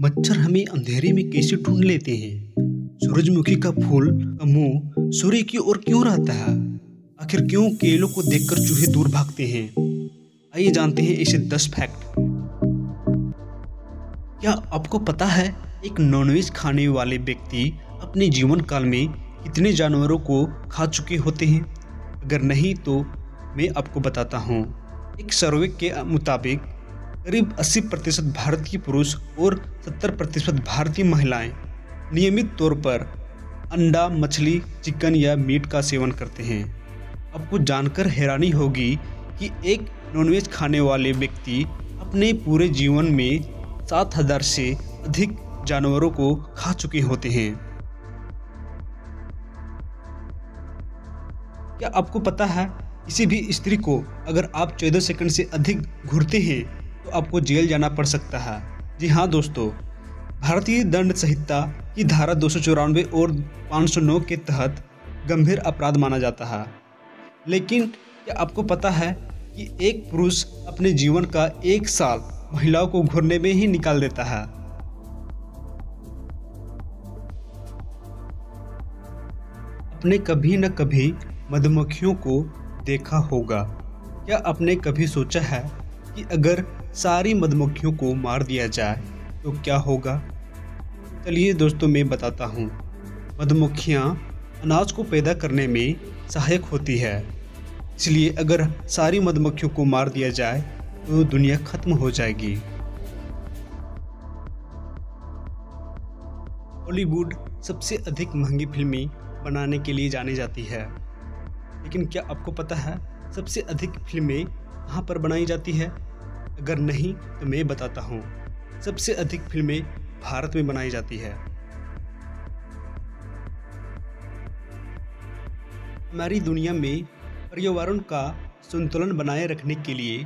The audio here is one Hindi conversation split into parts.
मच्छर हमें अंधेरे में कैसे ढूंढ लेते हैं? सूरजमुखी का फूल का मुंह सूर्य की ओर क्यों रहता है? आखिर क्यों केलों को देखकर चूहे दूर भागते हैं? आइए जानते हैं ऐसे 10 फैक्ट। क्या आपको पता है एक नॉनवेज खाने वाले व्यक्ति अपने जीवन काल में कितने जानवरों को खा चुके होते हैं? अगर नहीं तो मैं आपको बताता हूँ। एक सर्वे के मुताबिक करीब 80% भारतीय पुरुष और 70% भारतीय महिलाएं नियमित तौर पर अंडा, मछली, चिकन या मीट का सेवन करते हैं। आपको जानकर हैरानी होगी कि एक नॉनवेज खाने वाले व्यक्ति अपने पूरे जीवन में 7000 से अधिक जानवरों को खा चुके होते हैं। क्या आपको पता है किसी भी स्त्री को अगर आप 14 सेकंड से अधिक घूरते हैं तो आपको जेल जाना पड़ सकता है? जी हाँ दोस्तों, भारतीय दंड संहिता की धारा 294 और 509 के तहत गंभीर अपराध माना जाता है। लेकिन क्या आपको पता है कि एक पुरुष अपने जीवन का 1 साल महिलाओं को घूरने में ही निकाल देता है? आपने कभी न कभी मधुमक्खियों को देखा होगा। क्या आपने कभी सोचा है कि अगर सारी मधुमक्खियों को मार दिया जाए तो क्या होगा? चलिए दोस्तों, मैं बताता हूँ। मधुमक्खियाँ अनाज को पैदा करने में सहायक होती है, इसलिए अगर सारी मधुमक्खियों को मार दिया जाए तो दुनिया खत्म हो जाएगी। हॉलीवुड सबसे अधिक महंगी फिल्में बनाने के लिए जानी जाती है, लेकिन क्या आपको पता है सबसे अधिक फिल्में कहाँ पर बनाई जाती है? अगर नहीं तो मैं बताता हूँ। सबसे अधिक फिल्में भारत में बनाई जाती है। हमारी दुनिया में पर्यावरण का संतुलन बनाए रखने के लिए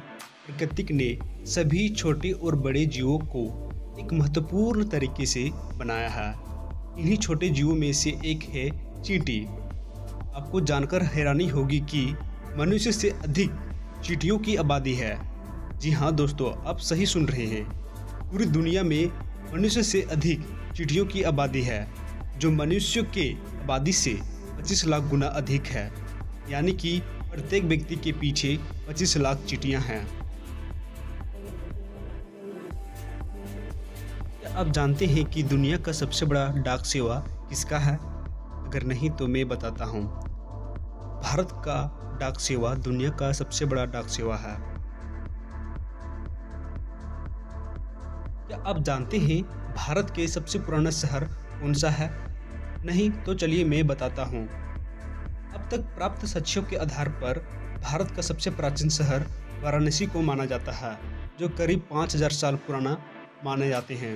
प्रकृति ने सभी छोटे और बड़े जीवों को एक महत्वपूर्ण तरीके से बनाया है। इन्हीं छोटे जीवों में से एक है चींटी। आपको जानकर हैरानी होगी कि मनुष्य से अधिक चींटियों की आबादी है। जी हाँ दोस्तों, आप सही सुन रहे हैं। पूरी दुनिया में मनुष्य से अधिक चींटियों की आबादी है, जो मनुष्य के आबादी से 25 लाख गुना अधिक है। यानी कि प्रत्येक व्यक्ति के पीछे 25 लाख चींटियां हैं। क्या आप जानते हैं कि दुनिया का सबसे बड़ा डाक सेवा किसका है? अगर नहीं तो मैं बताता हूँ। भारत का डाक सेवा दुनिया का सबसे बड़ा डाक सेवा है। क्या आप जानते हैं भारत के सबसे पुराना शहर कौन सा है? नहीं तो चलिए मैं बताता हूँ। अब तक प्राप्त साक्ष्यों के आधार पर भारत का सबसे प्राचीन शहर वाराणसी को माना जाता है, जो करीब 5000 साल पुराना माने जाते हैं।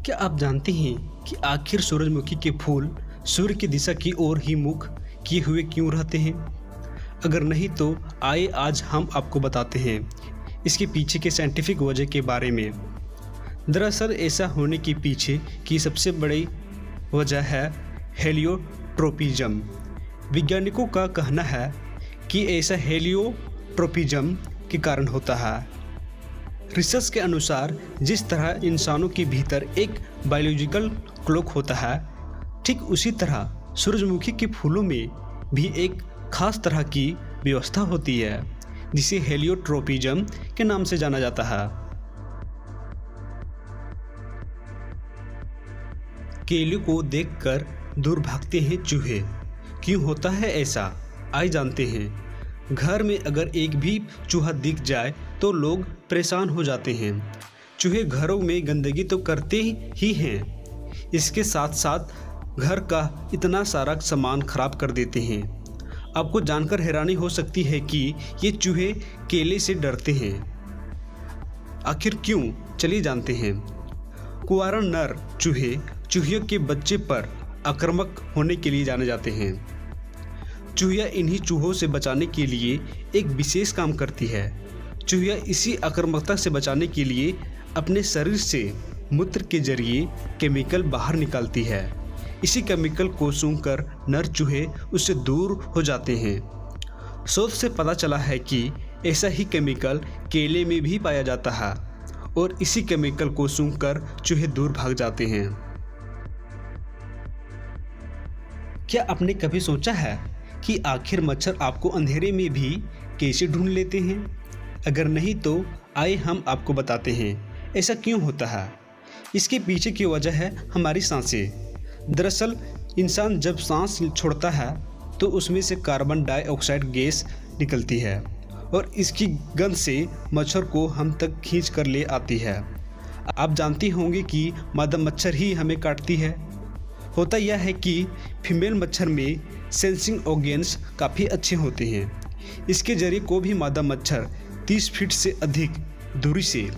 क्या आप जानते हैं कि आखिर सूरजमुखी के फूल सूर्य की दिशा की ओर ही मुख किए हुए क्यों रहते हैं? अगर नहीं तो आइए आज हम आपको बताते हैं इसके पीछे के साइंटिफिक वजह के बारे में। दरअसल ऐसा होने के पीछे की सबसे बड़ी वजह है हेलियोट्रोपिज्म। वैज्ञानिकों का कहना है कि ऐसा हेलियोट्रोपिज्म के कारण होता है। रिसर्च के अनुसार जिस तरह इंसानों के भीतर एक बायोलॉजिकल क्लॉक होता है, ठीक उसी तरह सूरजमुखी के फूलों में भी एक खास तरह की व्यवस्था होती है, जिसे हेलियोट्रोपिज्म के नाम से जाना जाता है। केले को देखकर दूर भागते हैं चूहे। क्यों होता है ऐसा? आइए जानते हैं। घर में अगर एक भी चूहा दिख जाए तो लोग परेशान हो जाते हैं। चूहे घरों में गंदगी तो करते ही हैं, इसके साथ साथ घर का इतना सारा सामान खराब कर देते हैं। आपको जानकर हैरानी हो सकती है कि ये चूहे केले से डरते हैं। आखिर क्यों? चलिए जानते हैं। कुंवारा नर चूहे चूहियों के बच्चे पर आक्रामक होने के लिए जाने जाते हैं। चूहिया इन्हीं चूहों से बचाने के लिए एक विशेष काम करती है। चूहिया इसी आक्रामकता से बचाने के लिए अपने शरीर से मूत्र के जरिए केमिकल बाहर निकालती है। इसी केमिकल को सूंघकर नर चूहे उससे दूर हो जाते हैं। शोध से पता चला है कि ऐसा ही केमिकल केले में भी पाया जाता है और इसी केमिकल को सूंघकर चूहे दूर भाग जाते हैं। क्या आपने कभी सोचा है कि आखिर मच्छर आपको अंधेरे में भी कैसे ढूंढ लेते हैं? अगर नहीं तो आइए हम आपको बताते हैं ऐसा क्यों होता है। इसके पीछे की वजह है हमारी सांसें। दरअसल इंसान जब सांस छोड़ता है तो उसमें से कार्बन डाइऑक्साइड गैस निकलती है और इसकी गंध से मच्छर को हम तक खींच कर ले आती है। आप जानती होंगे कि मादा मच्छर ही हमें काटती है। होता यह है कि फीमेल मच्छर में सेंसिंग ऑर्गेन्स काफ़ी अच्छे होते हैं। इसके जरिए कोई भी मादा मच्छर 30 फीट से अधिक दूरी से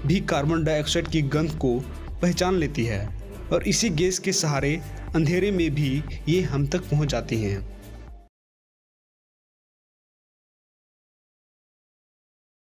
भी कार्बन डाइऑक्साइड की गंध को पहचान लेती है और इसी गैस के सहारे अंधेरे में भी ये हम तक पहुंच जाती हैं।